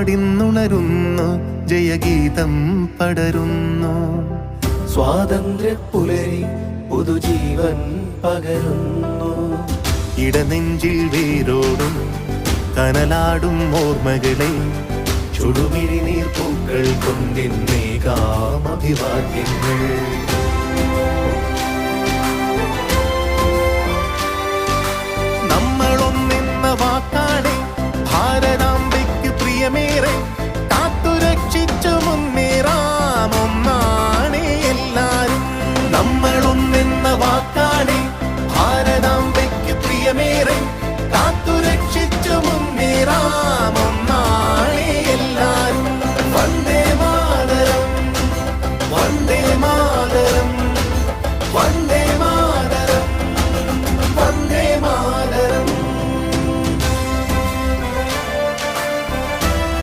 പാടിന്നുണരുന്നു, ജയഗീതം പടരുന്നു. സ്വാതന്ത്ര്യ പുലരി പുതുജീവൻ പകരുന്നു. ഇടനെഞ്ചിൽ വേരോടും കനലാടും ഓർമ്മകളെ ചുടുമിഴി നീർപ്പൂക്കൾ കൊണ്ടിന്നേകാം അഭിവാദ്യങ്ങൾ. നമ്മളൊന്നെന്ന വാക്കാണ് ഭാരതാംബയ്ക്ക് പ്രിയമേറെ.